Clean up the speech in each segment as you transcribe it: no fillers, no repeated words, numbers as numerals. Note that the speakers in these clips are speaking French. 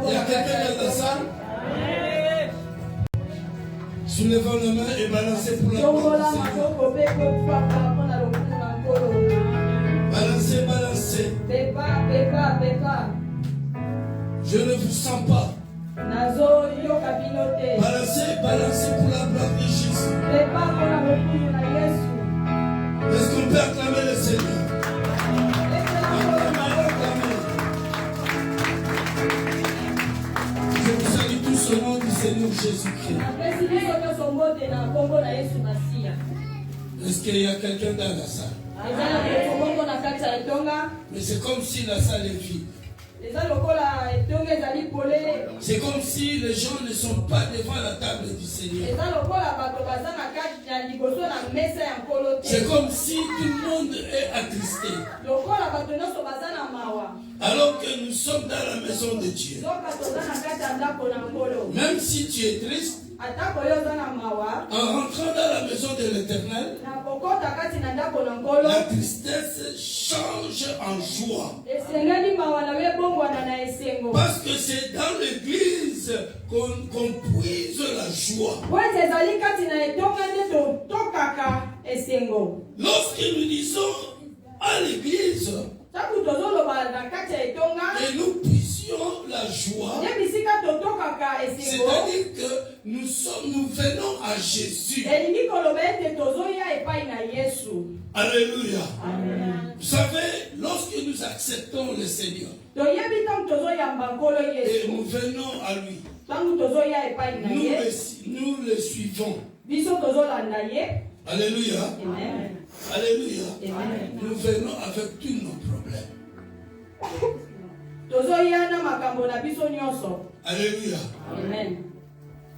Il y a quelqu'un dans la salle? Soulevons nos mains et balancez pour la gloire du Seigneur. Balancez, balancez. Je ne vous sens pas. Balancez, balancez pour la gloire de Jésus. Est-ce qu'on peut acclamer le Seigneur? Acclamez, acclamez. Je vous salue tous au nom du Seigneur Jésus-Christ. Est-ce qu'il y a quelqu'un dans la salle? Mais c'est comme si la salle est vide. C'est comme si les gens ne sont pas devant la table du Seigneur. C'est comme si tout le monde est attristé. Alors que nous sommes dans la maison de Dieu. Même si tu es triste, en rentrant dans la maison de l'Éternel, la tristesse change en joie. Parce que c'est dans l'église qu'on puise la joie. Lorsque nous disons à l'église et nous puissions la joie, c'est-à-dire que nous venons à Jésus. Alléluia. Amen. Vous savez, lorsque nous acceptons le Seigneur et nous venons à lui, nous le suivons. Alléluia. Amen. Alléluia. Amen. Nous venons avec tous nos problèmes. Alléluia. Amen.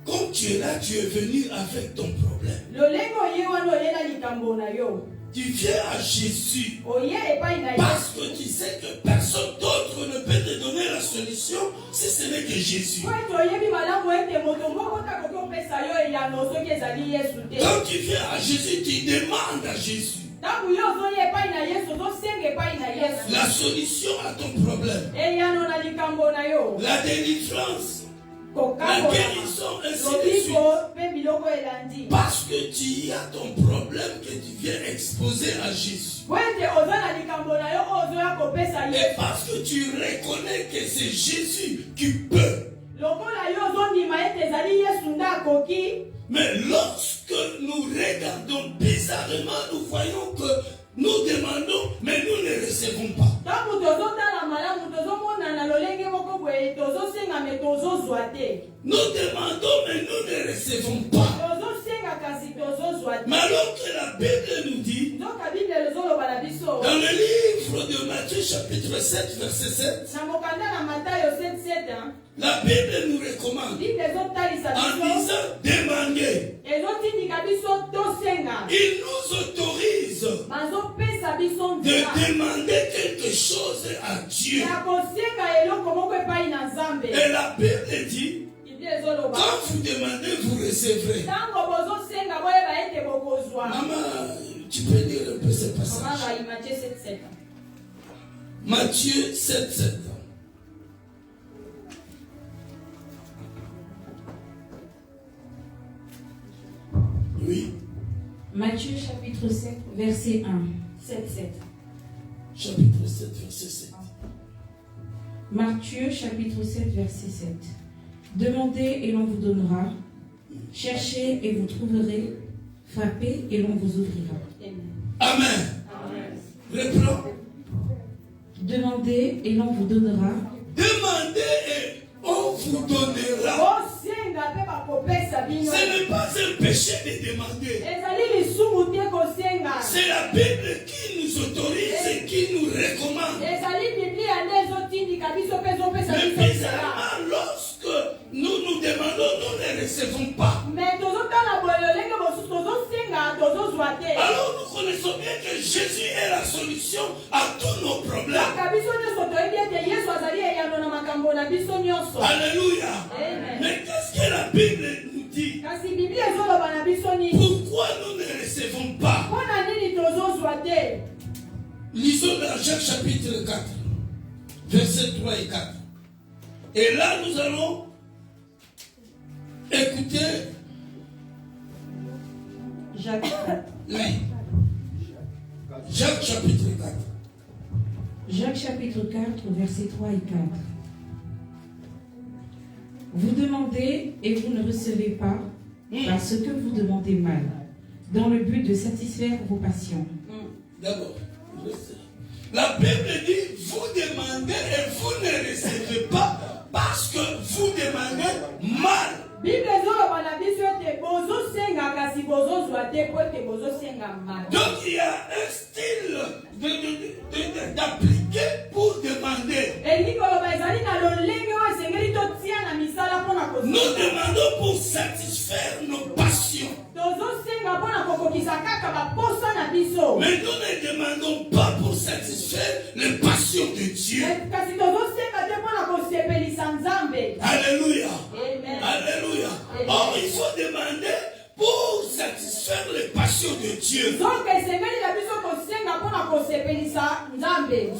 Quand tu es là, tu es venu avec ton problème. Tu viens à Jésus parce que tu sais que personne d'autre ne peut te donner la solution si ce n'est que Jésus. Quand tu viens à Jésus, tu demandes à Jésus la solution à ton problème, la délivrance, la guérison, ainsi de suite. Parce que tu as ton problème que tu viens exposer à Jésus. Et parce que tu reconnais que c'est Jésus qui peut. Mais lorsque nous regardons bizarrement, nous voyons que nous demandons, mais nous ne recevons pas. Nous demandons, mais nous ne recevons pas. Mais alors que la Bible nous dit, dans le livre de Matthieu chapitre 7, verset 7, la Bible nous recommande, en disant demandez. Il nous autorise de demander quelque chose à Dieu. Et la Bible dit, quand vous demandez, vous recevrez. Maman, tu peux lire un peu ce passage. Matthieu 7, 7. Oui. Matthieu chapitre 7, verset 1. 7, 7. Chapitre 7, verset 7. Matthieu chapitre 7, verset 7. Demandez et l'on vous donnera. Cherchez et vous trouverez. Frappez et l'on vous ouvrira. Amen. Reprends. Demandez et l'on vous donnera. Demandez et on vous donnera. Ce n'est pas un péché de demander. C'est la Bible qui nous autorise et qui nous recommande. Mais bizarrement, lorsque nous nous demandons, nous ne recevons pas. Alors nous connaissons bien que Jésus est la solution à tous nos problèmes. Alléluia. Mais qu'est-ce que la Bible nous dit? Pourquoi nous ne recevons pas? Lisons dans Jacques chapitre 4, versets 3 et 4. Et là, nous allons écouter Jacques. Oui. Jacques chapitre 4. Jacques chapitre 4, versets 3 et 4. Vous demandez et vous ne recevez pas parce que vous demandez mal, dans le but de satisfaire vos passions. D'abord, la Bible dit, vous demandez et vous ne recevez pas parce que vous demandez mal. Donc il y a un style d'appliquer pour demander. Nous demandons pour satisfaire nos passions. Mais nous ne demandons pas pour satisfaire les passions de Dieu. Alléluia. Alléluia. Or, il faut demander pour satisfaire les passions de Dieu.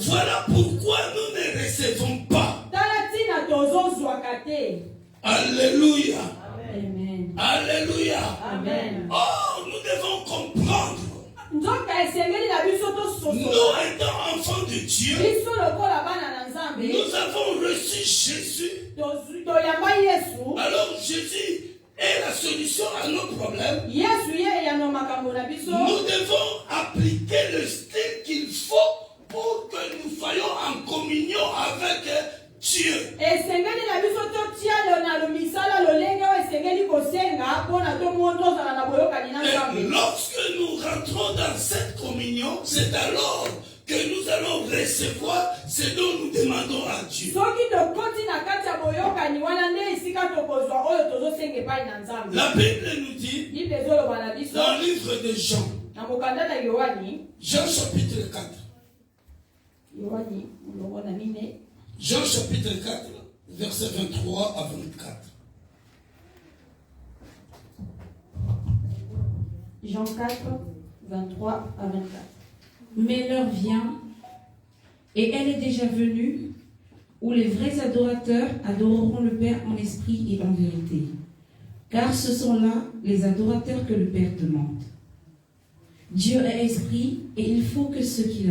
Voilà pourquoi nous ne recevons pas. Alléluia. Amen. Alléluia. Amen. Or, nous devons comprendre. Nous étant enfants de Dieu, nous avons reçu Jésus. Alors Jésus est la solution à nos problèmes. Nous devons appliquer le style qu'il faut pour que nous soyons en communion avec Dieu. Et lorsque nous rentrons dans cette communion, c'est alors que nous allons recevoir ce dont nous demandons à Dieu. La Bible nous dit dans le livre de Jean, Jean chapitre 4. Jean chapitre 4, verset 23 à 24. Jean 4, 23 à 24. Mais l'heure vient, et elle est déjà venue, où les vrais adorateurs adoreront le Père en esprit et en vérité. Car ce sont là les adorateurs que le Père demande. Dieu est esprit, et il faut que ceux qui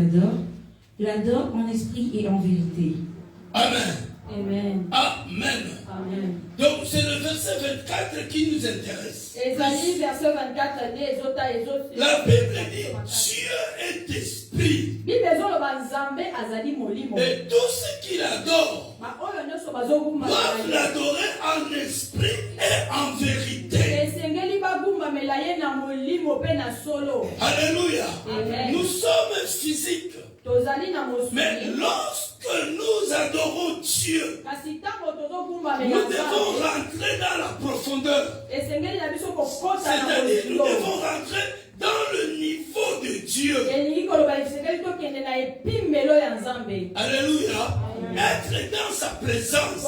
l'adorent en esprit et en vérité. Amen. Amen. Amen. Amen. Donc c'est le verset 24 qui nous intéresse. La Bible dit Dieu est esprit. Et tous ceux qui l'adorent doivent l'adorer en esprit et en vérité. Alléluia. Nous sommes physiques. Mais lorsque nous adorons Dieu, nous devons rentrer dans la profondeur. C'est-à-dire nous devons rentrer dans le niveau de Dieu. Alléluia. Être dans sa présence.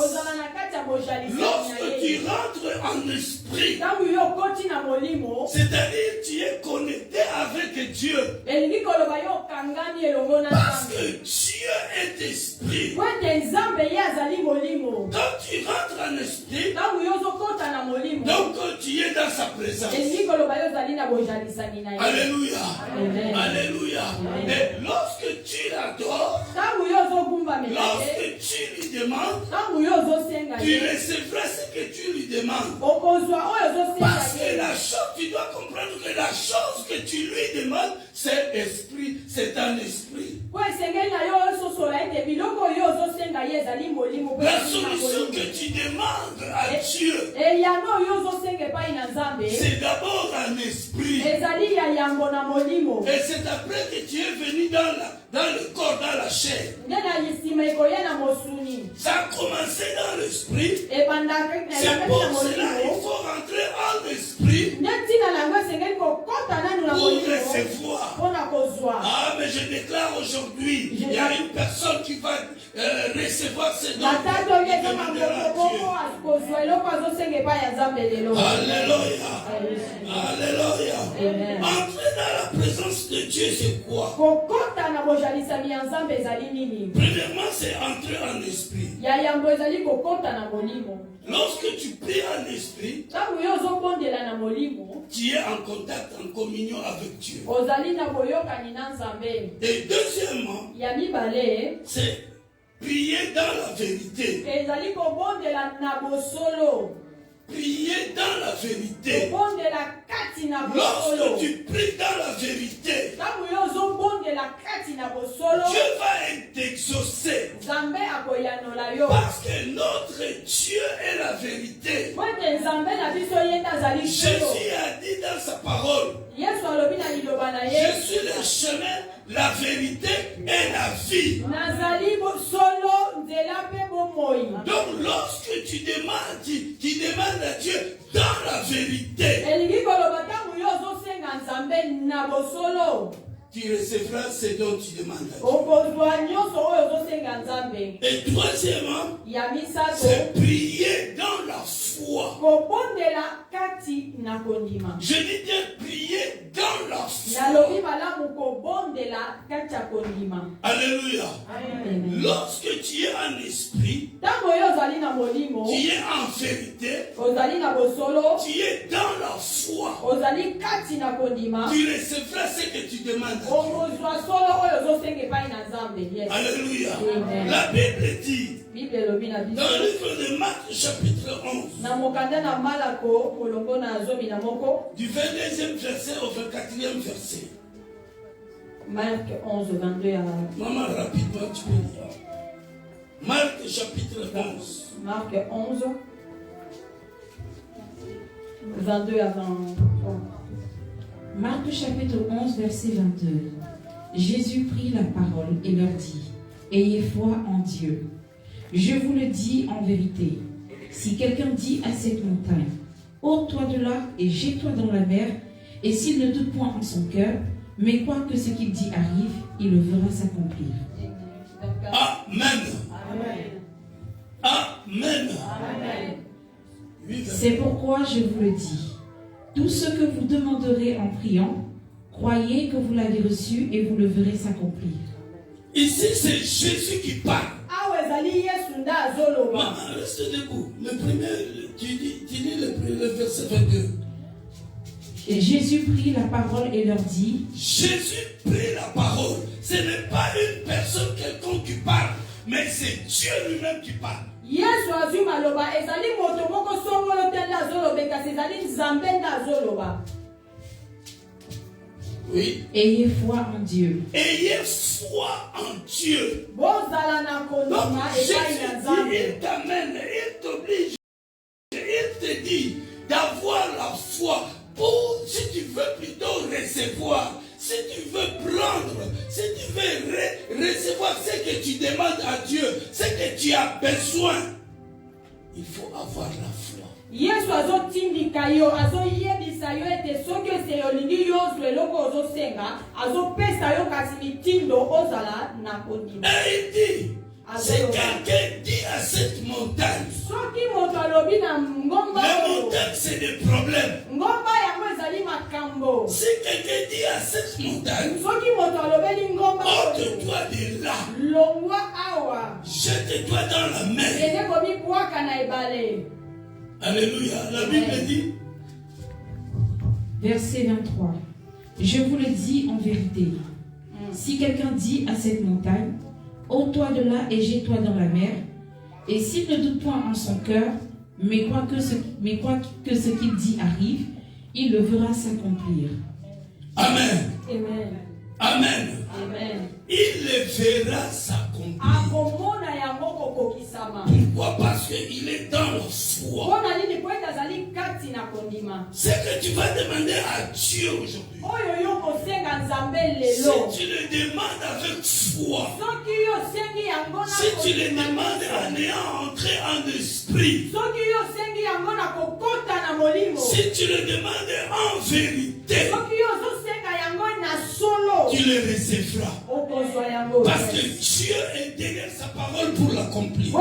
Lorsque tu rentres en esprit, c'est-à-dire tu es connecté avec Dieu. Parce que Dieu est esprit. Quand tu rentres en esprit, donc tu es dans sa présence. Alléluia. Alléluia. Et lorsque tu l'adores, lorsque tu lui demandes, tu recevras ce que tu lui demandes. Parce que la chose, tu dois comprendre que la chose que tu lui demandes, c'est esprit, c'est un esprit. La solution que tu demandes à Dieu, c'est d'abord un esprit. Et c'est après que tu es venu dans le corps, dans la chair. Ça a commencé dans l'esprit. C'est pour cela qu'il faut rentrer en esprit pour recevoir. Ah, mais je déclare aujourd'hui, il y a une personne qui va recevoir ce dons. Alléluia. Alléluia. Entrer dans la présence de Dieu, c'est quoi? Premièrement, c'est entrer en esprit. Lorsque tu pries en esprit, tu es en contact, en communion avec Dieu. Et deuxièmement, c'est prier dans la vérité. Prier dans la vérité. Lorsque tu pries dans la vérité, Dieu va t'exaucer. Parce que notre Dieu est la vérité. Jésus a dit dans sa parole, je suis le chemin, la vérité et la vie. Donc lorsque tu demandes à Dieu dans la vérité, tu recevras ce dont tu demandes à Dieu. Et troisièmement, c'est prier dans la foi. Je dis bien prier dans la foi. Alléluia. Lorsque tu es en esprit, tu es en vérité, tu es dans la foi, tu recevras ce que tu demandes. Alléluia. La Bible dit dans le livre de Marc chapitre 11 du 22e verset au 24e verset. Marc 11, 22 à... Maman, rapidement, tu peux lire. Marc chapitre 11. Marc 11, 22 à 23. Marc chapitre 11, verset 22. Jésus prit la parole et leur dit, ayez foi en Dieu. Je vous le dis en vérité, si quelqu'un dit à cette montagne, ôte-toi de là et jette-toi dans la mer, et s'il ne doute point en son cœur, mais quoi que ce qu'il dit arrive, il le verra s'accomplir. Amen. Amen. Amen. C'est pourquoi je vous le dis. Tout ce que vous demanderez en priant, croyez que vous l'avez reçu et vous le verrez s'accomplir. Ici, c'est Jésus qui parle. Maman, reste debout. Le premier, tu lis le verset 22. Et Jésus prit la parole et leur dit. Jésus prit la parole. Ce n'est pas une personne quelconque qui parle, mais c'est Dieu lui-même qui parle. Oui. Ayez foi en Dieu. Ayez foi en Dieu. Donc, Jésus, il t'amène, il t'oblige, il te dit d'avoir la foi pour, si tu veux plutôt recevoir, si tu veux prendre, si tu veux recevoir ce que tu demandes à Dieu, ce que tu as besoin, il faut avoir la foi. Et il dit, si quelqu'un dit à cette montagne, la montagne c'est des problèmes. Si quelqu'un dit à cette montagne, ôte-toi de là, jette-toi dans la mer. Alléluia. La Bible dit. Verset 23. Je vous le dis en vérité. Si quelqu'un dit à cette montagne, ôte-toi de là et jette-toi dans la mer, et s'il ne doute point en son cœur, mais quoi que ce qu'il dit arrive, il le verra s'accomplir. Amen. Amen. Amen. Amen. Il le verra s'accomplir. Pourquoi? Parce qu'il est dans la foi. Ce que tu vas demander à Dieu aujourd'hui, si tu le demandes avec foi, si tu le demandes en ayant entré en esprit, si tu le demandes en vérité, tu le recevras. Parce que Dieu est derrière sa parole pour l'accomplir.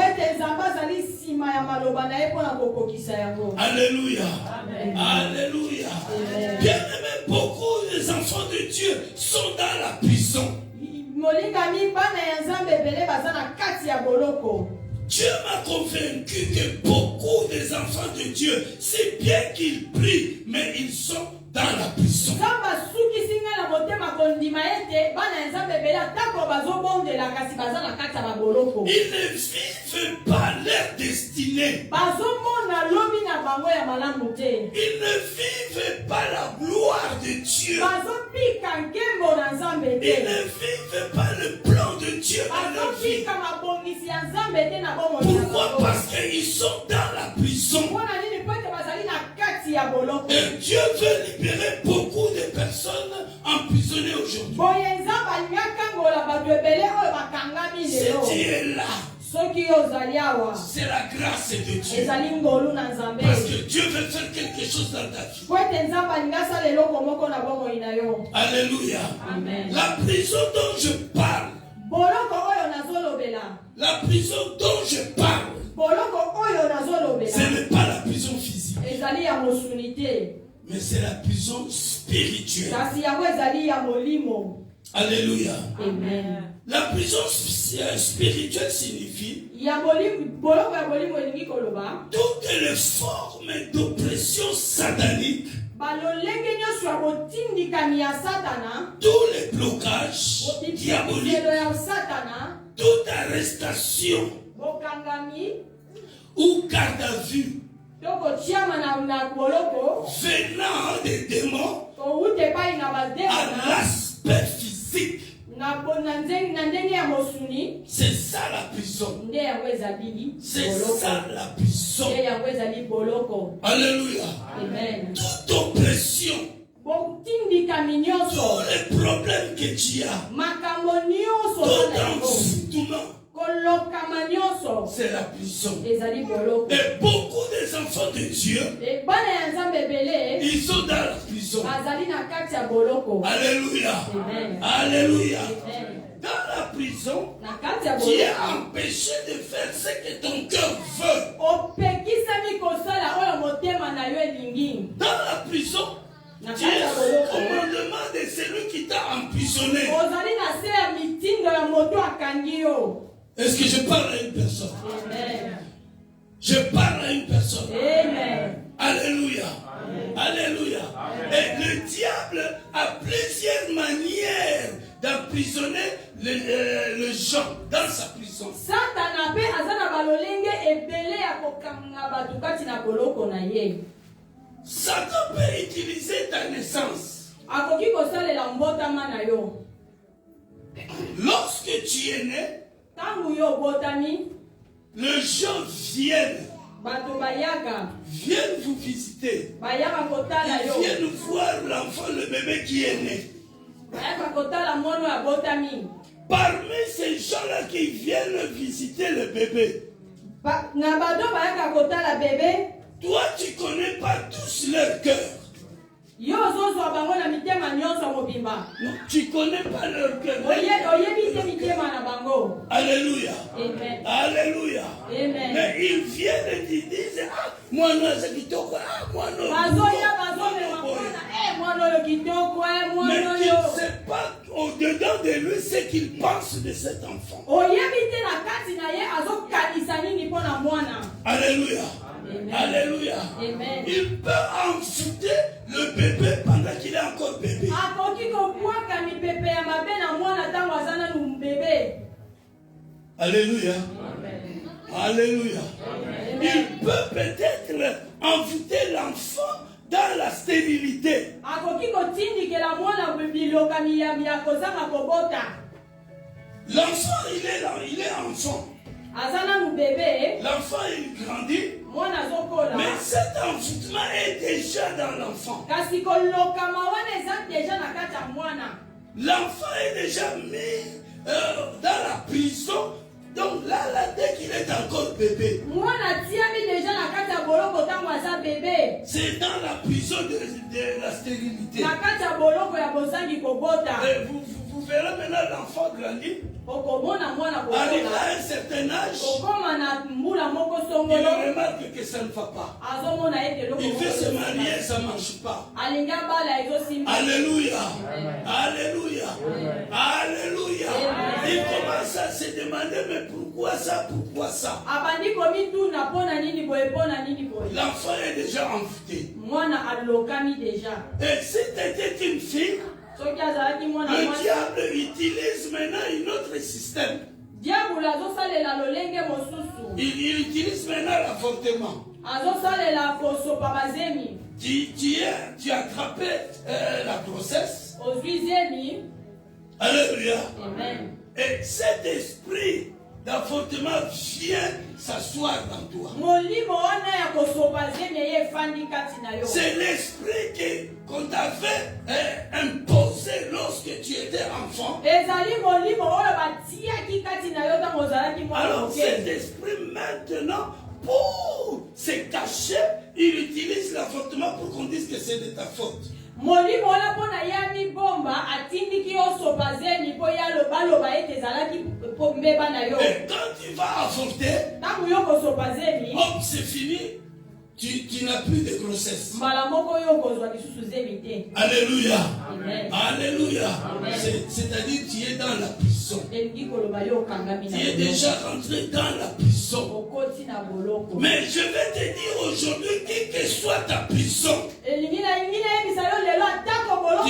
Alléluia. Amen. Alléluia. Bien aimé, beaucoup des enfants de Dieu sont dans la prison. Dieu m'a convaincu que beaucoup des enfants de Dieu, c'est bien qu'ils prient, mais ils sont dans la prison. Ils ne vivent pas leur destinée. Ils ne vivent pas la gloire de Dieu. Ils ne vivent pas le plan de Dieu dans leur vie. Pourquoi? Parce qu'ils sont dans la prison. Et Dieu veut libérer beaucoup de personnes emprisonnées aujourd'hui. Si tu es là, c'est la grâce de Dieu. Parce que Dieu veut faire quelque chose dans ta vie. Alléluia. Amen. La prison dont je parle, la prison dont je parle, ce n'est pas la prison physique, mais c'est la prison spirituelle. Alléluia. Amen. La prison spirituelle signifie toutes les formes d'oppression satanique, tous les blocages diaboliques, toute arrestation ou garde à vue venant des démons à l'aspect physique. C'est ça la prison. C'est ça la prison. Alléluia. Amen. Toute oppression, tous les problèmes que tu as, tout envoûtement, c'est la prison. Et beaucoup des enfants de Dieu, ils sont dans la prison. Alléluia. Alléluia. Dans la prison, tu es empêché de faire ce que ton cœur veut. Dans la prison, tu es sous commandement de celui qui t'a emprisonné. Est-ce que je parle à une personne? Amen. Je parle à une personne. Amen. Alléluia. Amen. Alléluia. Amen. Et le diable a plusieurs manières d'emprisonner les gens dans sa prison. Satan peut utiliser ta naissance. Lorsque tu es né, les gens viennent vous visiter. Ils viennent voir l'enfant, le bébé qui est né. Parmi ces gens-là qui viennent visiter le bébé, toi tu connais pas tous leur cœur. Non, tu connais pas leur cœur. Alléluia. Amen. Alléluia. Amen. Mais ils viennent et ils disent, ah, moi non, c'est qui t'a quoi, ah, moi non. Mais tu ne sais pas au-dedans de lui ce qu'il pense de cet enfant. Alléluia. Amen. Alléluia. Amen. Il peut envoûter le bébé pendant qu'il est encore bébé. Alléluia. Amen. Alléluia. Amen. Il peut peut-être envoûter l'enfant dans la stérilité. L'enfant, il est là, il est enfant. L'enfant, il grandit. Mais cet envoûtement est déjà dans l'enfant. L'enfant est déjà mis dans la prison. Donc là, dès qu'il est encore bébé, c'est dans la prison de la stérilité. Et vous verrez maintenant l'enfant grandir. Arrivé à un certain âge, il est vraiment remarque que ça ne va pas. Il veut se marier, ça ne marche pas. Alléluia. Alléluia. Alléluia. Il commence à se demander, mais pourquoi ça, pourquoi ça? L'enfant est déjà envoûté. Et si tu étais une fille, le diable utilise maintenant un autre système. Il utilise maintenant l'avortement. Tu as attrapé la grossesse. Alléluia. Amen. Et cet esprit d'avortement vient s'asseoir dans toi. C'est l'esprit qu'on t'avait imposé lorsque tu étais enfant. Alors cet esprit maintenant, pour se cacher, il utilise l'avortement pour qu'on dise que c'est de ta faute. Et quand tu vas avorter, hop, c'est fini. Tu n'as plus de grossesse. Alléluia. Amen. Alléluia. C'est-à-dire que tu es dans la prison. Tu es déjà rentré dans la prison. Mais je vais te dire aujourd'hui, quelle que soit ta prison, tu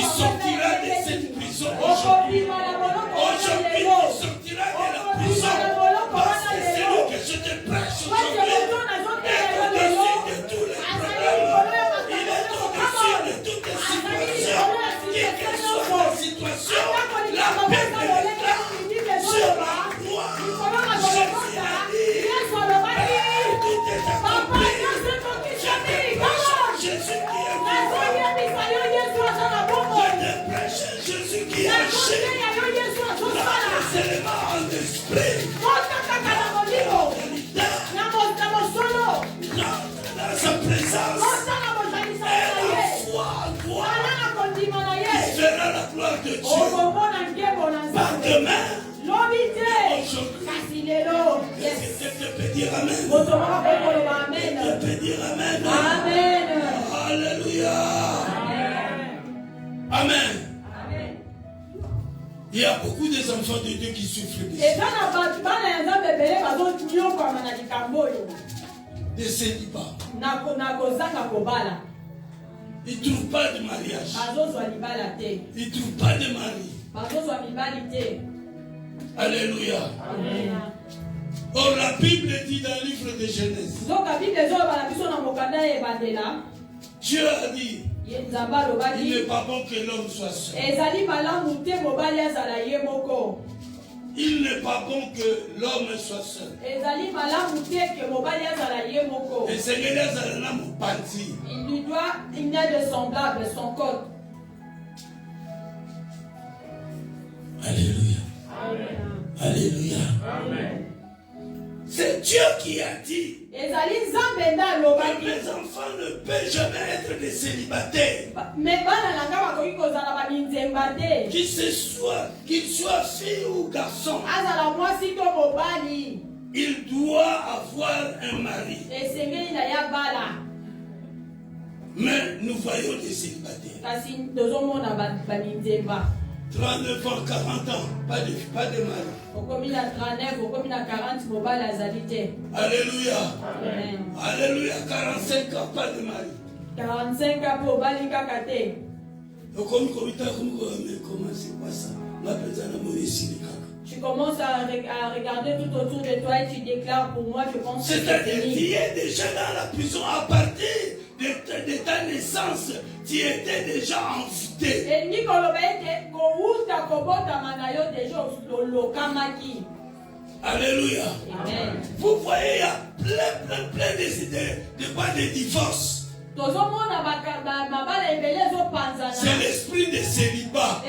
sortiras de cette prison aujourd'hui. Aujourd'hui, tu sortiras de la prison. Parce que c'est lui que je te prêche aujourd'hui. Et au-dessus de tous les problèmes, il est au-dessus de toutes les situations. Quelle que soit la situation, la paix de l'État sur la croix. Jésus a dit, tout est accompli. Jésus qui est vivant. Je te prêche Jésus qui agit. Dans les éléments en esprit. Dans sa présence. Et la foi en toi. Qui verra la gloire de Dieu. Par demain. Aujourd'hui. Est-ce que tu peux dire Amen? Tu peux dire Amen. Amen. Alléluia. Amen. Il y a beaucoup des enfants de Dieu qui souffrent de ça. De célibat. Ils ne trouvent pas de mariage. Ils ne trouvent pas de mari. Alléluia. Amen. Or la Bible dit dans le livre de Genèse, Dieu a dit, il n'est pas bon que l'homme soit seul. Il n'est pas bon que l'homme soit seul. Et Seigneur il lui doit une aide semblable, son code. Alléluia. Amen. Alléluia. Amen. C'est Dieu qui a dit que mes enfants ne peuvent jamais être des célibataires. Qu'ils soient filles ou garçons, il doit avoir un mari. Mais nous voyons des célibataires. 39 ans, 40 ans, pas de mari. Alléluia. Amen. Alléluia, 45 ans, pas de mari. 45 ans pour Bali Kakate. Comment c'est quoi ça? Tu commences à regarder tout autour de toi et tu déclares pour moi, je pense que c'est fini. Tu es déjà dans la prison à partir de ta naissance. Tu étais déjà envoûté. Alléluia. Amen. Vous voyez, il y a plein de divorces. C'est l'esprit de célibat.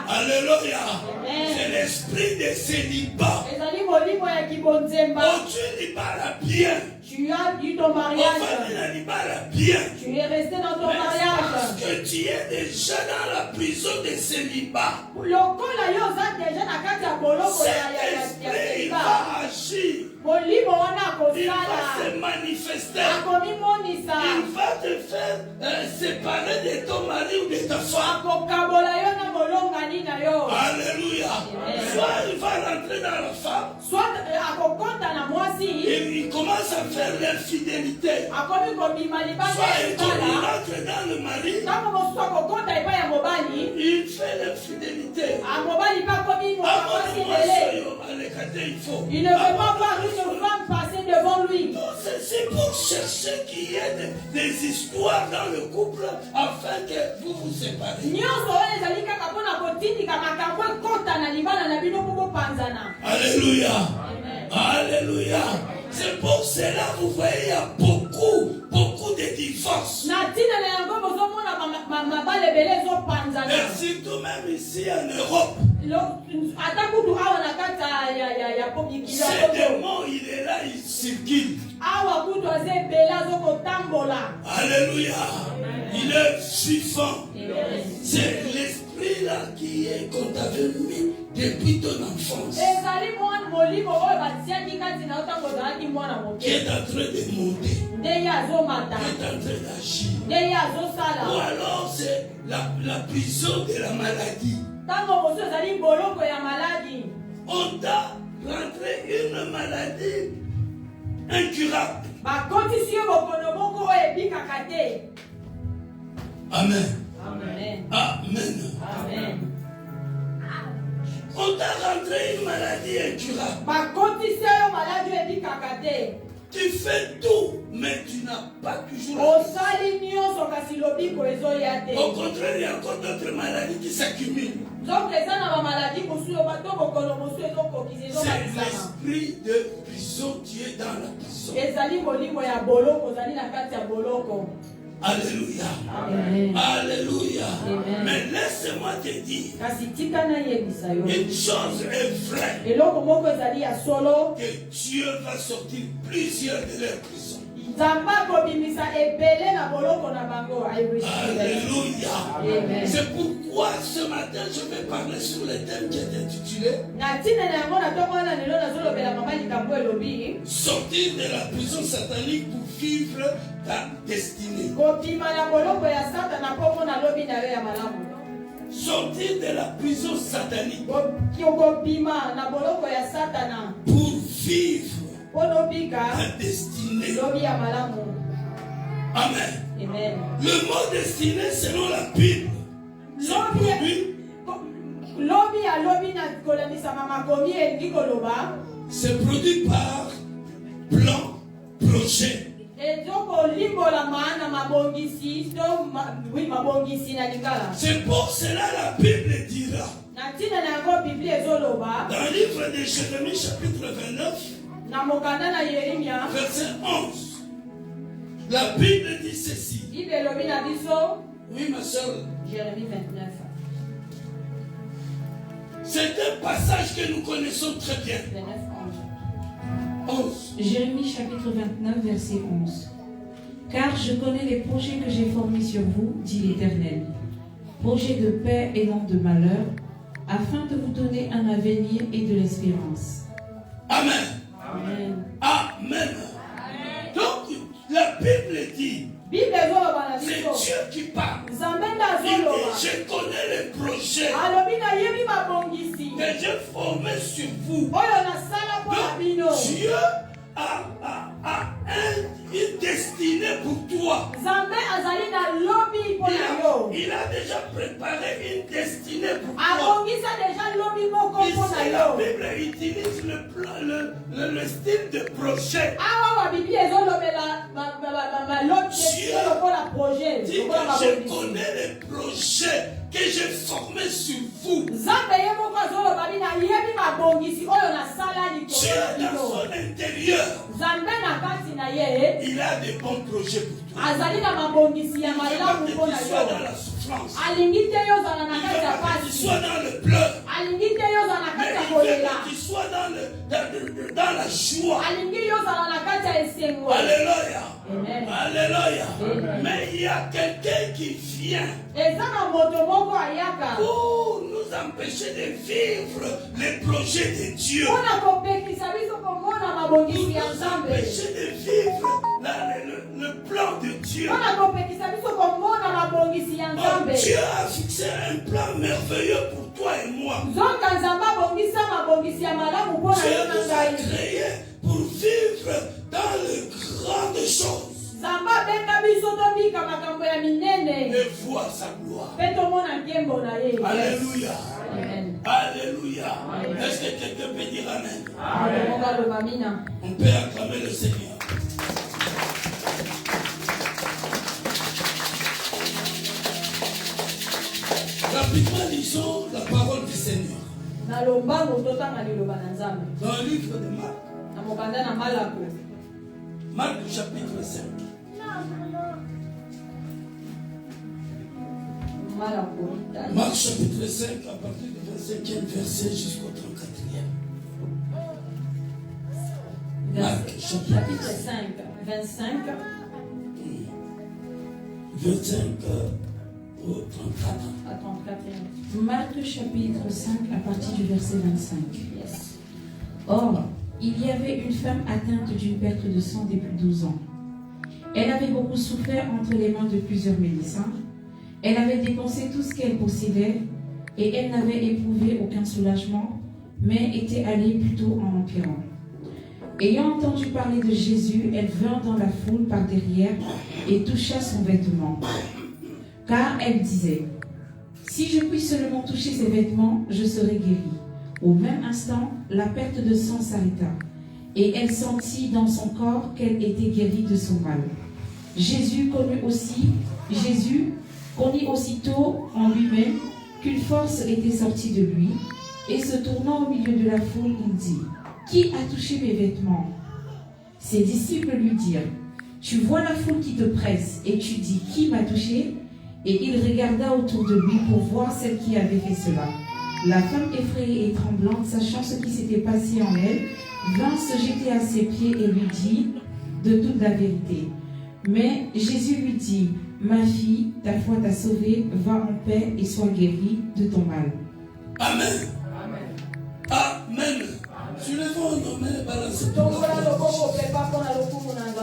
Alléluia. C'est l'esprit de célibat. Oh, tu libères bien. Tu as eu ton mariage. Tu es resté dans ton mariage. Parce que tu es déjà dans la prison de célibat. Cet esprit va agir. Il va se manifester. Il va te faire séparer de ton mari ou de ta femme. Alléluia. Soit il va rentrer dans la femme. Il commence à faire l'infidélité. Soit il rentre dans le mari. Il fait l'infidélité. Il ne veut pas voir une femme passer devant lui. C'est pour chercher qu'il y ait des histoires dans le couple afin que vous vous séparez. Alléluia. Alléluia. C'est pour cela vous voyez il y a beaucoup de divorces. Et surtout même ici en Europe. Ce démon, il est là, il circule. Alléluia. Il est vivant. C'est l'esprit là qu'on t'avait mis depuis ton enfance. Qui est en train de monter. Qui est en train d'agir. Ou alors c'est la prison de la maladie. On t'a rentré une maladie incurable. Amen. Amen. Amen. Amen. On t'a rentré une maladie incurable. Tu fais tout, mais tu n'as pas toujours. Au contraire, il y a encore d'autres maladies qui s'accumulent. C'est l'esprit de prison qui est dans la prison. Alléluia. Amen. Alléluia. Amen. Mais laisse-moi te dire, une chose est vraie, que Dieu va sortir plusieurs de leurs prisons. Alléluia. Amen. C'est pourquoi ce matin je vais parler sur le thème qui est intitulé Sortir de la prison satanique pour vivre ta destinée. Sortir de la prison satanique pour vivre ta destinée. Amen. Amen. Le mot destinée selon la Bible, c'est produit par plan, projet. C'est pour cela la Bible dira dans le livre de Jérémie chapitre 29 verset 11, la Bible dit ceci. Oui ma soeur. Jérémie 29. C'est un passage que nous connaissons très bien. 11. Jérémie chapitre 29 verset 11. Car je connais les projets que j'ai formés sur vous, dit l'Éternel. Projets de paix et non de malheur, afin de vous donner un avenir et de l'espérance. Amen. Amen. Amen. Donc la Bible dit, c'est Dieu qui parle. Il dit, je connais les projets que j'ai formés sur vous. Donc, Dieu a une destinée pour toi. Il a déjà préparé une destinée pour toi. Ici, la Bible utilise le style de projet. Dieu dit que je connais les projets que j'ai formé sur vous. Dieu dans son intérieur, il a des bons projets pour toi. Il veut que tu sois dans la souffrance. Il veut que tu sois dans le pleur. Mais il veut que tu sois dans la joie. Alléluia. Alléluia. Mais il y a quelqu'un qui vient pour nous empêcher de vivre les projets de Dieu. Pour nous empêcher de vivre le plan de Dieu. Dieu a fixé un plan merveilleux pour toi et moi. Dieu nous a créés pour vivre dans les grandes choses. Et voir sa gloire. Alléluia. Alléluia. Est-ce que quelqu'un peut dire amen? On peut acclamer le Seigneur. Rapidement, lisons la parole du Seigneur. Dans le livre de Marc. Marc chapitre 5. Marc chapitre 5 à partir du 25e verset jusqu'au 34e. Marc chapitre 5, 25 au 34. Marc chapitre 5 à partir du verset 25. Yes. Or, il y avait une femme atteinte d'une perte de sang depuis 12 ans. Elle avait beaucoup souffert entre les mains de plusieurs médecins. Elle avait dépensé tout ce qu'elle possédait et elle n'avait éprouvé aucun soulagement, mais était allée plutôt en empirant. Ayant entendu parler de Jésus, elle vint dans la foule par derrière et toucha son vêtement. Car elle disait, « Si je puis seulement toucher ses vêtements, je serai guérie. » Au même instant, la perte de sang s'arrêta, et elle sentit dans son corps qu'elle était guérie de son mal. Jésus connut aussitôt en lui-même qu'une force était sortie de lui, et se tournant au milieu de la foule, il dit, « Qui a touché mes vêtements ?» Ses disciples lui dirent, « Tu vois la foule qui te presse, et tu dis, « Qui m'a touché ?» Et il regarda autour de lui pour voir celle qui avait fait cela. La femme effrayée et tremblante, sachant ce qui s'était passé en elle, vint se jeter à ses pieds et lui dit de toute la vérité. Mais Jésus lui dit, « Ma fille, ta foi t'a sauvée, va en paix et sois guérie de ton mal. » Amen. Amen. Amen. Tu le vois, non, mais balancez.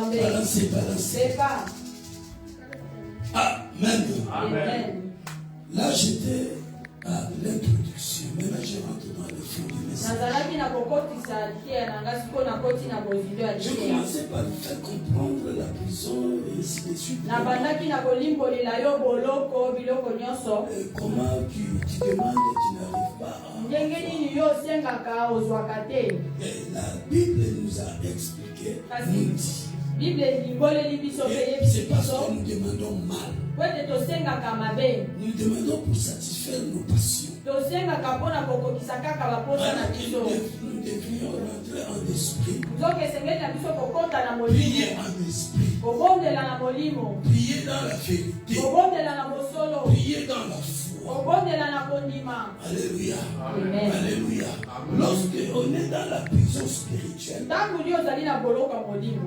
Balancez. Amen. Amen. Là, j'étais à l'introduction, mais là, je rentre dans le fond du message. Je commençais par lui faire comprendre la prison et ainsi de suite. Comment tu demandes et tu n'arrives pas à... Et la Bible nous a expliqué, nous dit. Et c'est parce que nous demandons mal. Nous demandons pour satisfaire nos passions. Alors nous devrions rentrer en esprit. Prier en esprit. Prier dans la vérité. Prier dans la foi. Alléluia. Amen. Alléluia. Lorsque on est dans la prison spirituelle,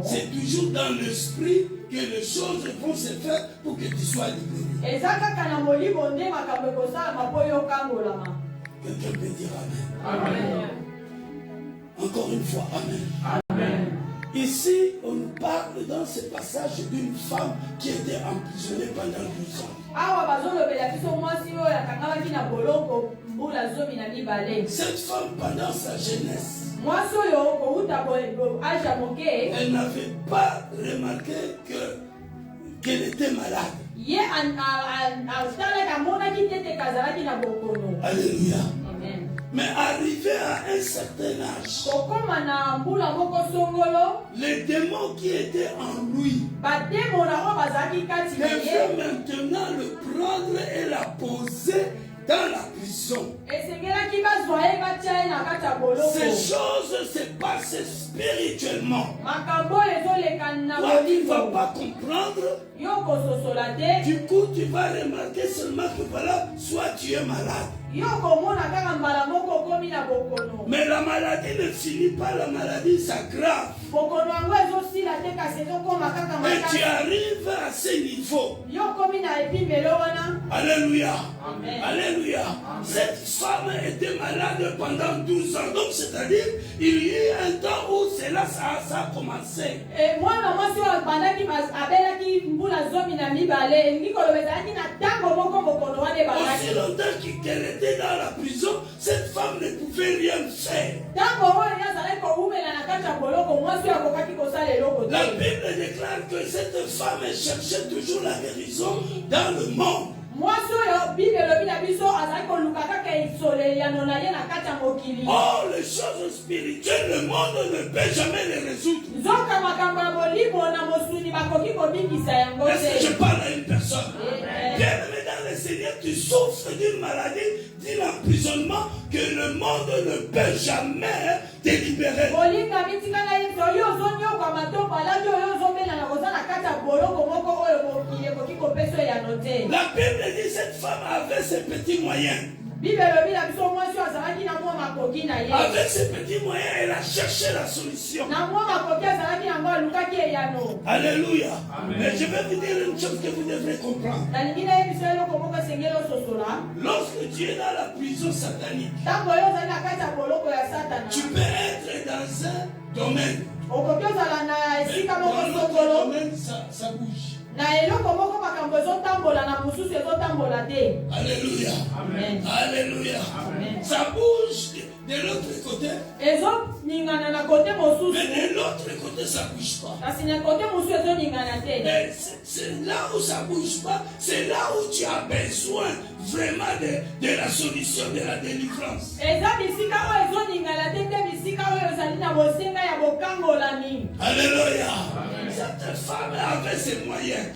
c'est toujours dans l'esprit que les choses vont se faire pour que tu sois libéré. Quelqu'un peut dire Amen. Amen. Encore une fois, Amen. Amen. Ici, on nous parle dans ce passage d'une femme qui était emprisonnée pendant 12 ans. Cette femme, pendant sa jeunesse, elle n'avait pas remarqué qu'elle était malade. Alléluia. Amen. Mais arrivé à un certain âge, les démons qui étaient en lui devaient maintenant le prendre et la poser dans la prison. Ces choses se passent spirituellement. Toi, tu ne vas pas comprendre. Du coup, tu vas remarquer seulement que voilà, soit tu es malade. Mais la maladie ne finit pas, la maladie s'aggrave. Et tu arrives à ce niveau. Alléluia. Amen. Alléluia. Cette femme était malade pendant 12 ans. Donc, c'est-à-dire, il y a eu un temps où cela ça a commencé. Aussi longtemps qu'elle était dans la prison, cette femme ne pouvait rien faire. La Bible déclare que cette femme cherchait toujours la guérison dans le monde. Oh, les choses spirituelles, le monde ne peut jamais les résoudre. Est-ce que je parle à une personne? Bien-aimé dans le Seigneur, tu souffres d'une maladie, d'un emprisonnement que le monde ne peut jamais te libérer. La Bible dit que cette femme avait ses petits moyens. Avec ses petits moyens, elle a cherché la solution. Alléluia. Amen. Mais je vais vous dire une chose que vous devrez comprendre. Lorsque tu es dans la prison satanique, tu peux être dans un domaine. Mais dans l'autre domaine, ça bouge. Alléluia. Amen. Alléluia. Amen. Ça bouge de l'autre côté. Mais de l'autre côté, ça ne bouge pas. Mais c'est là où ça ne bouge pas, c'est là où tu as besoin vraiment de la solution, de la délivrance. Alléluia. Cette femme avait ses moyens.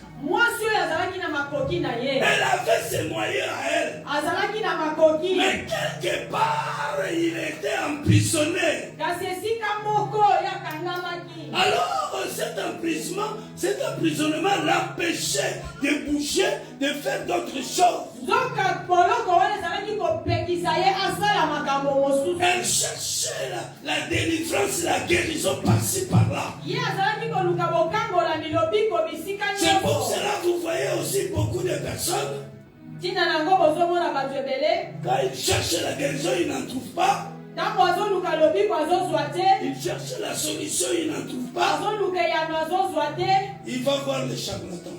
Elle avait ses moyens à elle. Mais quelque part, il était emprisonné. Alors, cet emprisonnement l'empêchait de bouger, de faire d'autres choses. Elle cherchait la délivrance, la guérison par-ci par-là. C'est pour cela que vous voyez aussi beaucoup de personnes. Quand ils cherchent la guérison, ils n'en trouvent pas. Il cherche la solution, il n'en trouve pas. Il va voir les charlatans.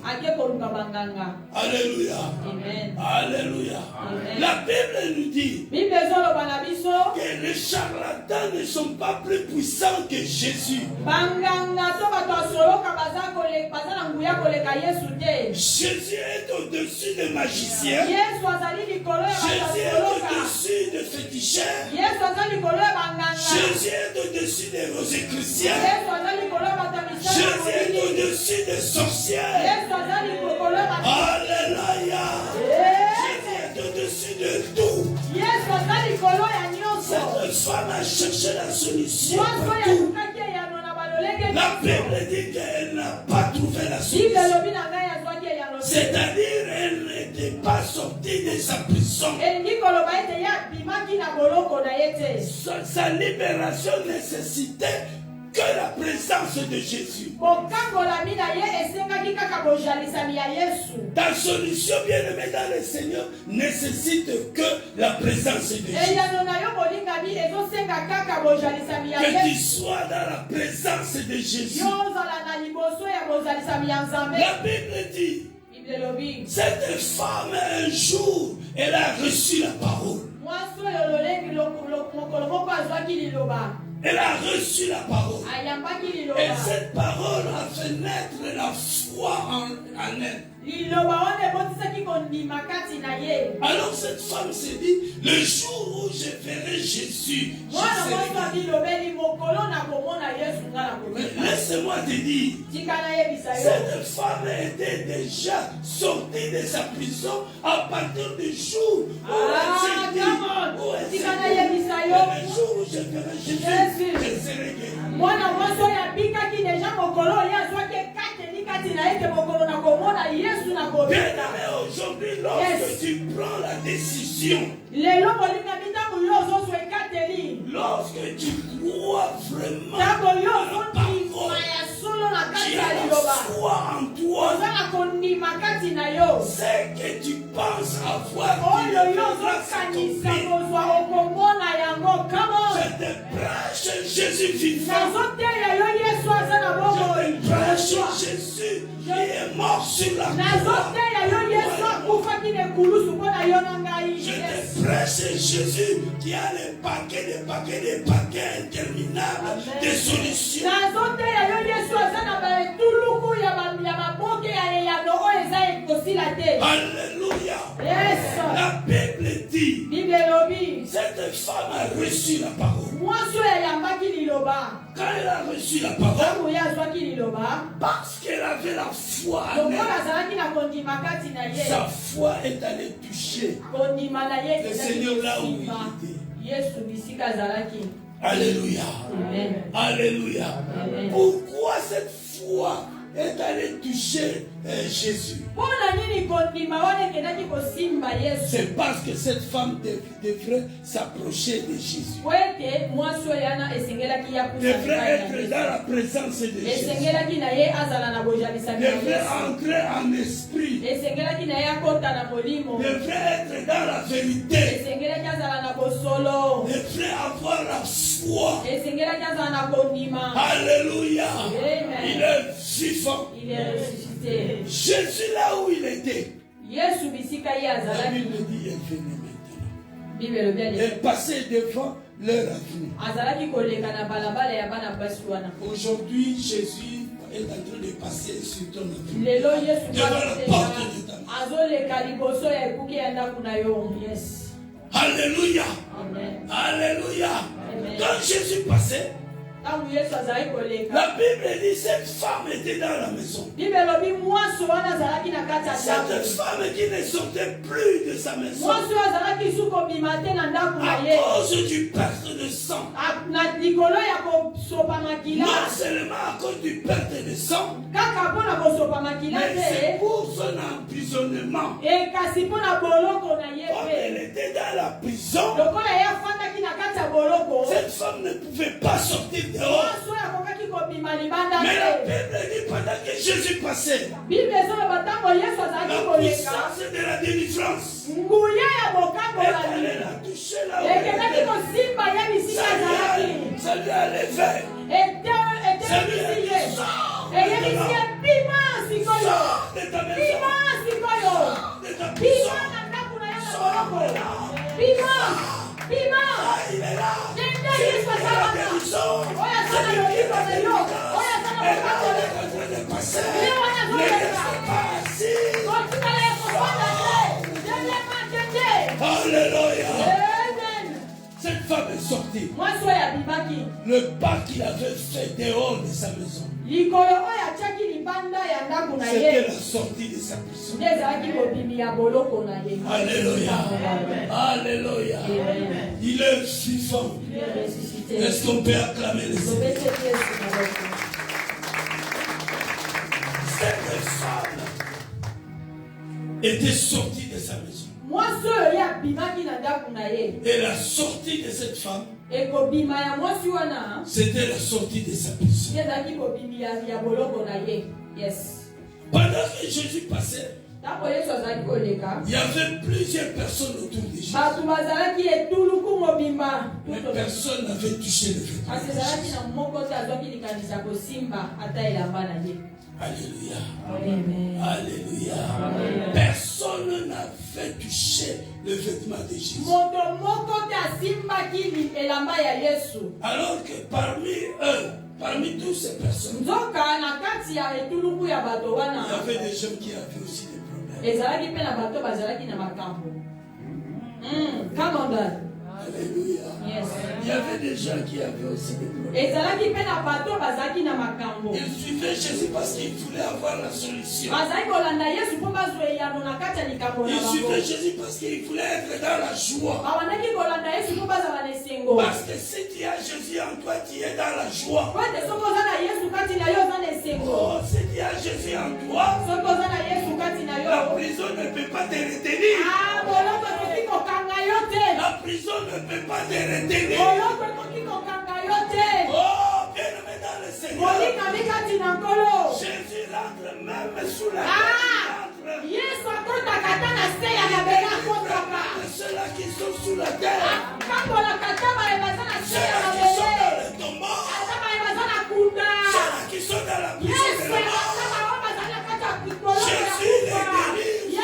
Alléluia. Amen. Alléluia. Amen. La Bible nous dit que les charlatans ne sont pas plus puissants que Jésus. Jésus est au-dessus des magiciens. Jésus est au-dessus des féticheurs. Jésus est au-dessus des rosicruciens. Jésus est au-dessus des sorcières. Alléluia. Jésus est au-dessus de tout. Cette femme a cherché la solution partout. La Bible dit qu'elle n'a pas trouvé la solution. C'est-à-dire elle n'était pas sortie de sa prison. Sa libération nécessitait que la présence de Jésus. Ta solution, bien-aimée dans le Seigneur, nécessite que la présence de Jésus. Que tu sois dans la présence de Jésus. La Bible dit, cette femme, un jour, elle a reçu la parole. Elle a reçu la parole. Et cette parole a fait naître la foi en elle. Alors cette femme s'est dit, le jour où je verrai Jésus, laisse-moi te dire, cette femme était déjà sortie de sa prison à partir du jour où elle s'est dit, le jour où je verrai Jésus, je serai guéri. Bien-aimé, aujourd'hui, lorsque tu prends la décision, lorsque tu crois vraiment à la parole, tu as la foi en toi, c'est que tu penses avoir dit je te prêche Jésus vivant. Je te prêche Jésus qui est mort sur la croix. Je te prêche Jésus qui a des paquets interminables de solutions. Alléluia. La Bible dit, cette femme a reçu la parole. Quand elle a reçu la parole, parce qu'elle avait la foi en elle, sa foi est allée toucher le Seigneur là où il était. Alléluia. Amen. Alléluia. Amen. Pourquoi cette foi est allée toucher Jésus? C'est parce que cette femme devrait s'approcher de Jésus. Devrait être dans la présence de Jésus. Devrait entrer en esprit. Devrait être dans la vérité. Devrait avoir la foi. Alléluia. Il est vivant. Il est ressuscité. Jésus là où il était, la Bible dit elle venait maintenant. Elle passait devant leur avenue. Aujourd'hui Jésus est en train de passer sur ton avenue. Devant la porte de ta maison. Alléluia. Alléluia. Quand Jésus passait, la Bible dit cette femme était dans la maison. Cette femme qui ne sortait plus de sa maison à cause du perte de sang. Non seulement à cause du perte de sang, mais c'est pour son emprisonnement. Comme elle était dans la prison, cette femme ne pouvait pas sortir dehors. Mais la Bible dit pendant que Jésus passait, la puissance de la délivrance, elle allait la toucher là où elle était. Ça lui a levé. Ça lui a dit, sors de ta maison. Sors de ta prison. Sors de là. Il est là. Alléluia. Cette femme est sortie. Le pas qu'il avait fait dehors de sa maison, c'était la sortie de sa prison. Alléluia. Alléluia. Il est vivant. Est-ce qu'on peut acclamer le Seigneur? Cette femme était sortie de sa maison. Et la sortie de cette femme, c'était la sortie de sa prison. Pendant que Jésus passait, Il y avait plusieurs personnes autour de Jésus. Mais personne n'avait touché le vêtement. Alléluia. Amen. Alléluia. Amen. Personne n'avait touché le vêtement de Jésus. Alors que parmi eux, parmi toutes ces personnes, il y avait des gens qui avaient aussi des problèmes. Alléluia. Yes. Il y avait des gens qui avaient aussi des problèmes. Ils suivaient Jésus parce qu'ils voulaient avoir la solution. Ils suivaient Jésus parce qu'ils voulaient être dans la joie. Parce que si tu as Jésus en toi, tu es dans la joie. Oh, si tu as Jésus en toi, la prison ne peut pas te retenir. La prison ne peut pas te retenir. Oh, bien-aimé dans le Seigneur. Jésus rentre même sous la terre. Ceux-là qui sont sous la terre. Ceux-là qui sont dans le tombeau. Ceux-là qui sont dans la prison de la mort. Jésus les délivre.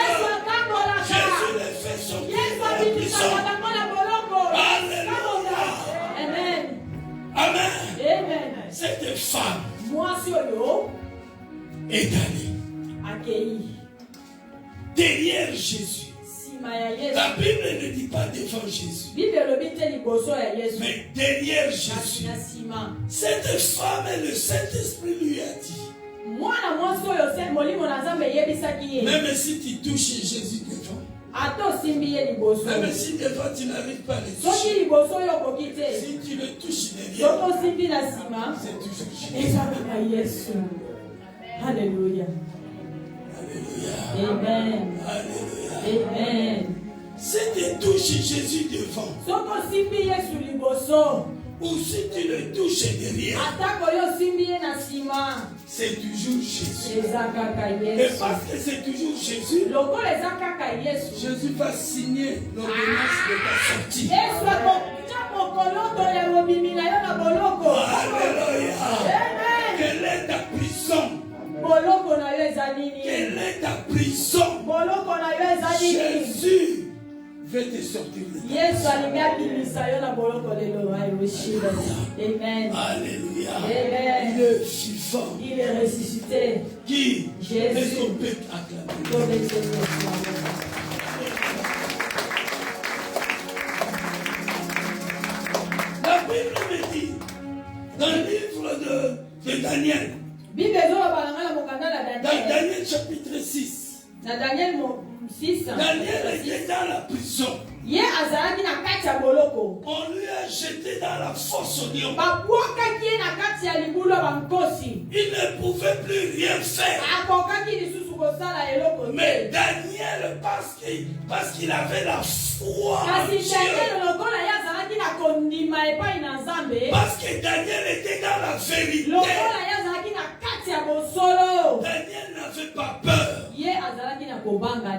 Jésus les fait sortir de la prison. Alléluia. Amen. Amen. Amen. Cette femme est allée derrière Jésus. La Bible ne dit pas devant Jésus, mais derrière Jésus. Cette femme, le Saint-Esprit lui a dit, même si tu touches Jésus devant, même si devant tu n'arrives pas à le toucher, si tu le touches derrière, c'est toujours Jésus. Alléluia. Alléluia. Amen. Alléluia. Amen. Si tu touches Jésus devant, ou si tu le touches derrière, c'est toujours Jésus. Et parce que c'est toujours Jésus, Jésus va signer l'ordonnance de ta sortie. Alléluia. Quelle est ta prison? Quelle est ta prison? Jésus veut te sortir de ta prison. Alléluia. Amen. Il est vivant. Il est ressuscité. Qui? Jésus. Est-ce qu'on peut acclamer? La Bible me dit, dans le livre de Daniel, dans Daniel chapitre 6, Daniel était dans la prison. On lui a jeté dans la fosse au lion. Il ne pouvait plus rien faire. Mais Daniel, parce qu'il avait la foi en Dieu, parce que Daniel était dans la vérité, Daniel n'avait pas peur.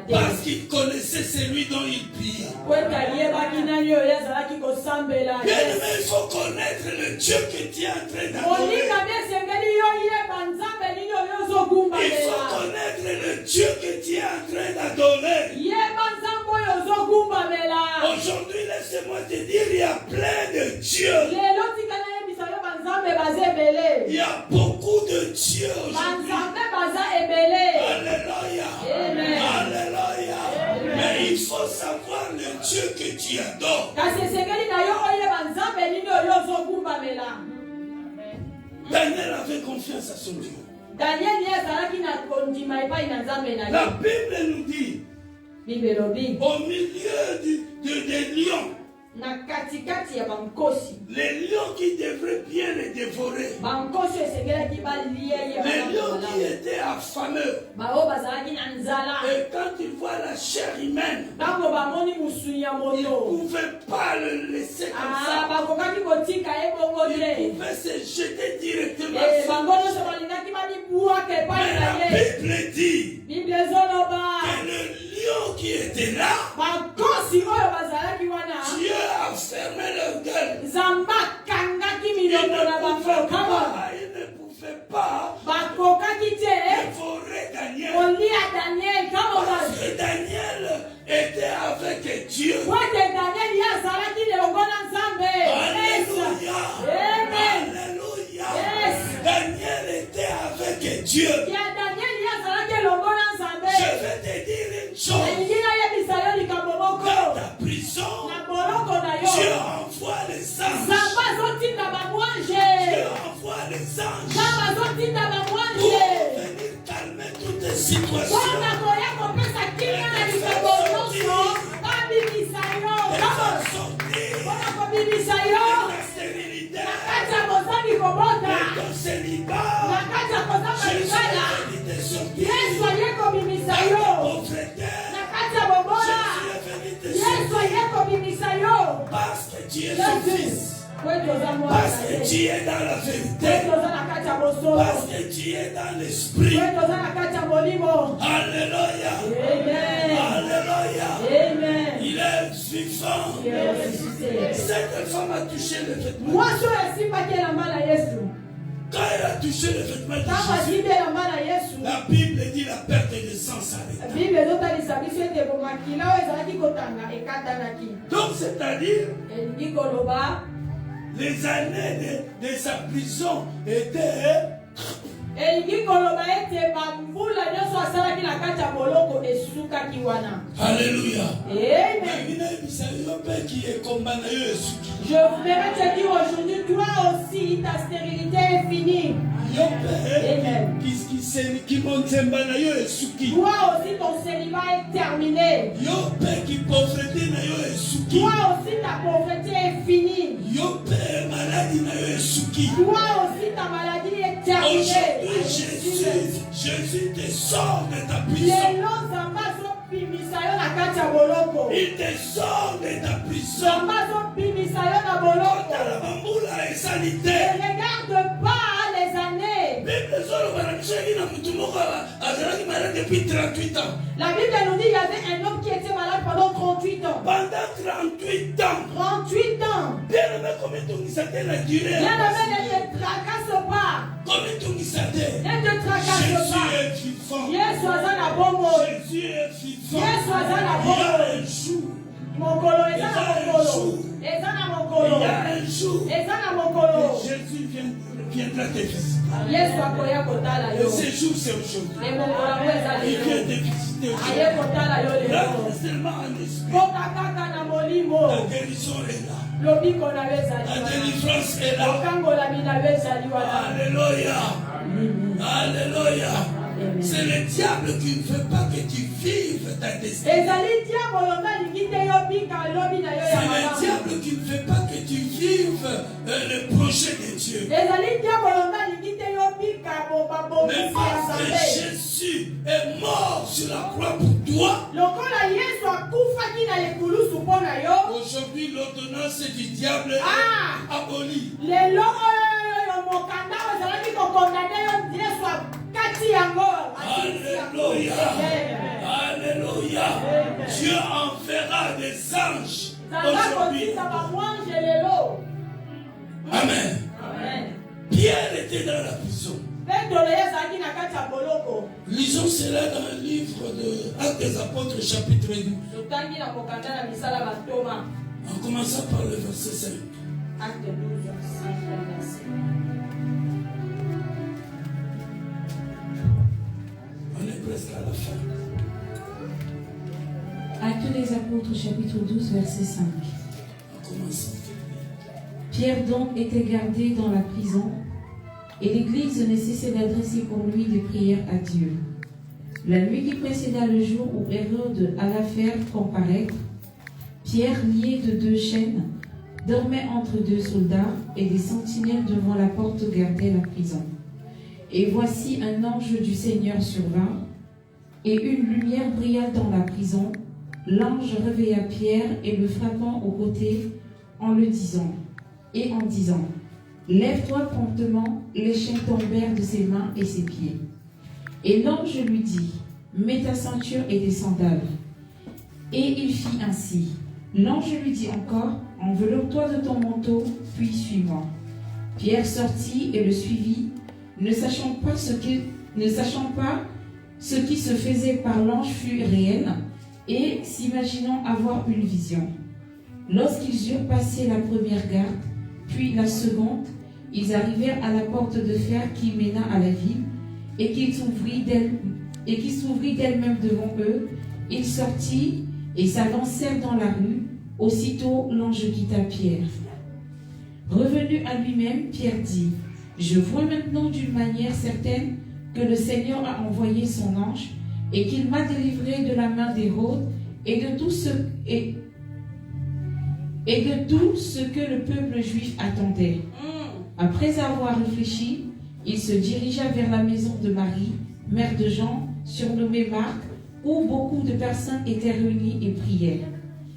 Parce qu'il connaissait celui dont il prie. Bien aimé, il faut connaître le Dieu que tu es en train d'adorer. Il faut connaître le Dieu que tu es en train d'adorer. Aujourd'hui, laissez-moi te dire, il y a plein de dieux. Il y a beaucoup de dieux aujourd'hui. Alléluia. Alléluia. Mais il faut savoir le Dieu que tu adores. Daniel avait confiance à son Dieu. La Bible nous dit, au milieu des lions, les lions qui devraient bien les dévorer, les lions qui étaient affameux, et quand ils voient la chair humaine, ils ne pouvaient pas le laisser comme ça. Ils pouvaient se jeter directement sur lui. Mais la Bible dit que étaient là, Dieu a fermé leur gueule. Ils ne pouvaient pas dévorer Daniel. Parce que Daniel était avec Dieu. Alléluia. Alléluia. Daniel était avec Dieu. Je vais te dire une chose. Dans ta prison, Dieu envoie les anges. Dieu envoie les anges pour venir calmer toutes les situations. Parce que Dieu est son fils. Parce que Dieu est dans la vérité. Parce que Dieu est dans l'esprit. Alléluia. Alléluia. Il est vivant. Cette femme a touché le vêtement. Quand elle a touché le vêtement de Jésus, la Bible dit la perte de sang s'arrête. Donc c'est-à-dire, les années de sa prison étaient... Alléluia. Je voudrais te dire aujourd'hui, toi aussi, ta stérilité est finie. Amen. Toi aussi, ton célibat est terminé. Toi aussi, ta pauvreté est finie. Toi aussi, ta maladie est terminée. Aujourd'hui, Jésus te sort de ta prison. Il te sort de ta prison. Ne regarde pas les années. La Bible nous dit qu'il y avait un homme qui était malade pendant 38 ans. Pendant 38 ans. 38 ans. Bien-aimé, combien de temps ça a la durée? Bien-aimé, ne te tracasse pas. Combien de temps ça a? Ne te tracasse pas. Jésus est vivant. Jésus est vivant. Jésus est vivant. Jésus est vivant. Il y a un jour. Il y a un jour. Jésus viendra te visiter. Et ce jour, c'est aujourd'hui. Il vient te visiter aujourd'hui. Là, seulement en esprit. La guérison est là. La délivrance est là. Alléluia. Alléluia. C'est le diable qui ne veut pas que tu vives ta destinée. C'est le diable qui ne veut pas que tu vives le projet de Dieu. Mais parce que Jésus est mort sur la croix pour toi, aujourd'hui l'ordonnance du diable est abolie. Alléluia. Alléluia. Dieu enverra des anges aujourd'hui. Amen. Pierre était dans la prison. Lisons cela dans le livre de Actes des Apôtres, chapitre 12. En commençant par le verset 5. Acte 12, verset. On est presque à la fin. Actes des Apôtres, chapitre 12, verset 5. En commençant. Pierre donc était gardé dans la prison, et l'Église ne cessait d'adresser pour lui des prières à Dieu. La nuit qui précéda le jour où Hérode alla faire comparaître, Pierre, lié de 2 chaînes, dormait entre 2 soldats, et des sentinelles devant la porte gardaient la prison. Et voici un ange du Seigneur survint, et une lumière brilla dans la prison. L'ange réveilla Pierre et le frappant au côté en disant, lève-toi promptement. Les chaînes tombèrent de ses mains et ses pieds. Et l'ange lui dit, mets ta ceinture et tes sandales. Et il fit ainsi. L'ange lui dit encore, enveloppe-toi de ton manteau, puis suis-moi. Pierre sortit et le suivit, ne sachant pas ce qui se faisait par l'ange fut réel, et s'imaginant avoir une vision. Lorsqu'ils eurent passé la première garde, puis la seconde, ils arrivèrent à la porte de fer qui mena à la ville, et qui s'ouvrit d'elle-même devant eux. Ils sortirent et s'avancèrent dans la rue. Aussitôt l'ange quitta Pierre. Revenu à lui-même, Pierre dit, « Je vois maintenant d'une manière certaine que le Seigneur a envoyé son ange et qu'il m'a délivré de la main d'Hérode et de tout ce que le peuple juif attendait. » Après avoir réfléchi, il se dirigea vers la maison de Marie, mère de Jean, surnommée Marc, où beaucoup de personnes étaient réunies et priaient.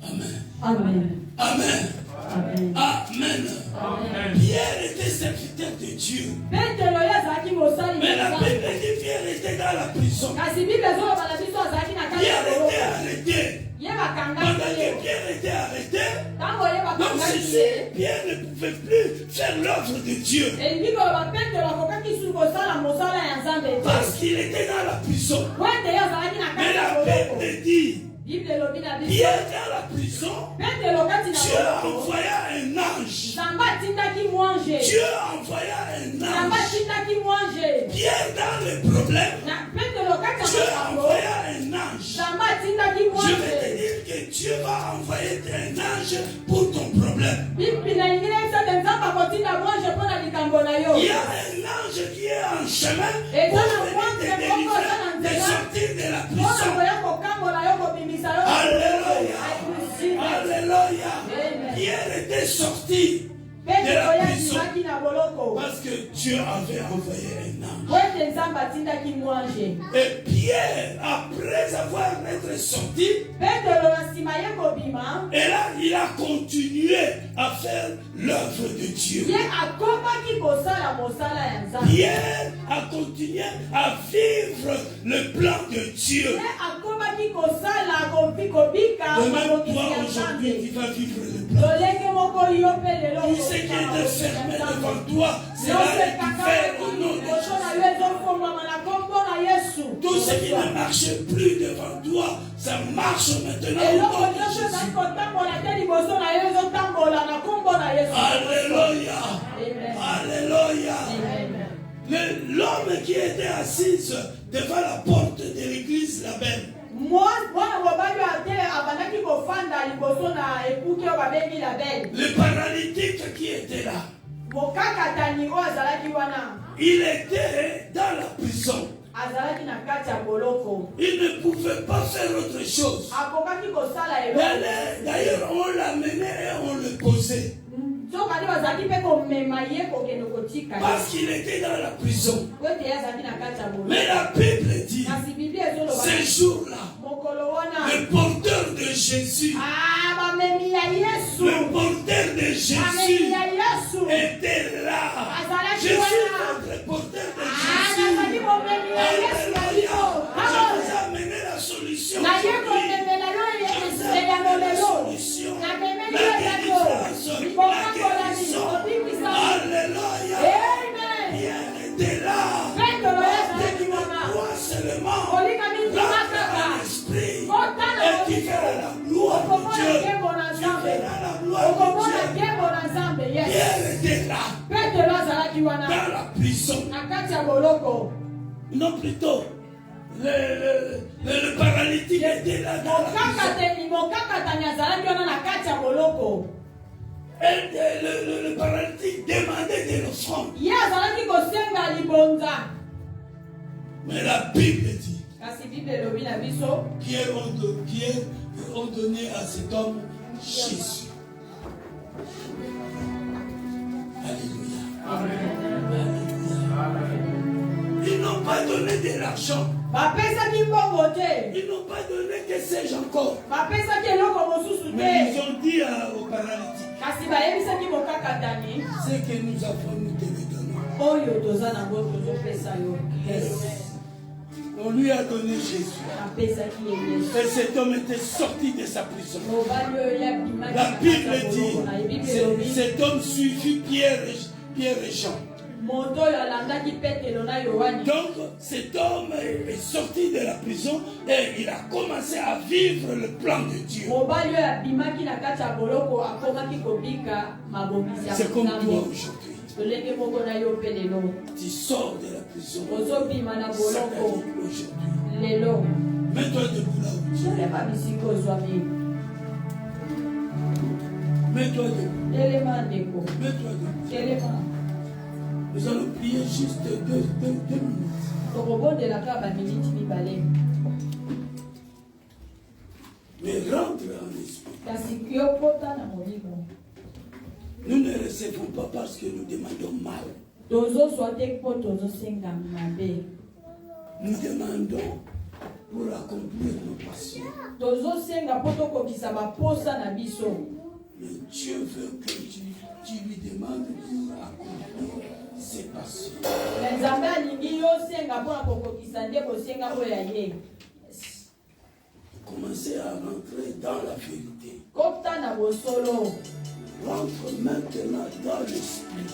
Amen. Amen. Amen. Amen. Amen. Pierre était serviteur de Dieu. Mais la Bible dit Pierre était dans la prison. Pierre était arrêté. Pendant que Pierre était arrêté, comme si Pierre ne pouvait plus faire l'œuvre de Dieu. Parce qu'il était dans la prison. Mais la Bible dit, Pierre dans la prison, Dieu envoya un ange. Dieu envoya un ange. Pierre dans le problème, Dieu envoya un ange. Je vais te dire que Dieu va envoyer un ange pour ton problème. Il y a un ange qui est en chemin pour venir te délivrer, te sortir de la prison. Alléluia. Alléluia. Pierre était sorti de la prison parce que Dieu avait envoyé un ange. Et Pierre, après avoir été sorti, et là il a continué à faire l'œuvre de Dieu. Pierre a continué à vivre le plan de Dieu. Demain, toi aujourd'hui, tu vas vivre le plan. Tout ce qui est fermé devant toi, c'est là que tu fais au nom de Jésus. Tout ce qui ne marche plus devant toi, ça marche maintenant au nom de Jésus. Alléluia. Alléluia. L'homme qui était assis devant la porte de l'église là-bas, le paralytique qui était là, il était dans la prison. Il ne pouvait pas faire autre chose. D'ailleurs, on l'amenait et on le posait. Parce qu'il était dans la prison. Mais la Bible dit, ce jour-là, le porteur de Jésus, était là. Je suis notre porteur de Jésus. Alléluia. Je vous ai amené la solution. La solution. La délivrance. La guérison. Alléluia. Pierre était là. Toi seulement. L'âme l'esprit. Et tu verras la gloire de Dieu. Tu verras la gloire de Dieu. Pierre était là. Dans la prison. Non, plutôt. Le paralytique était là dans la prison. Et le paralytique demandait de l'offrande. Mais la Bible dit Pierre ont donné à cet homme Jésus. Alléluia. Alléluia. Ils n'ont pas donné de l'argent. Ils n'ont pas donné que sais-je encore. Mais ils ont dit au paralytique, ce que nous avons, nous te le donnons. On lui a a donné Jésus. Et cet homme était sorti de sa prison. La Bible dit, cet homme suivit Pierre et Jean. Donc cet homme est sorti de la prison et il a commencé à vivre le plan de Dieu. C'est comme toi aujourd'hui. Tu sors de la prison. Satanique aujourd'hui. Mets-toi debout là où tu es. Mets-toi debout. Mets-toi debout. Nous allons prier juste 2 minutes. Mais rentre en esprit. Nous ne recevons pas parce que nous demandons mal. Nous demandons pour accomplir nos passions. Mais Dieu veut que tu lui demandes pour accomplir ses passions. Commencez à rentrer dans la vérité. Rentre maintenant dans l'esprit.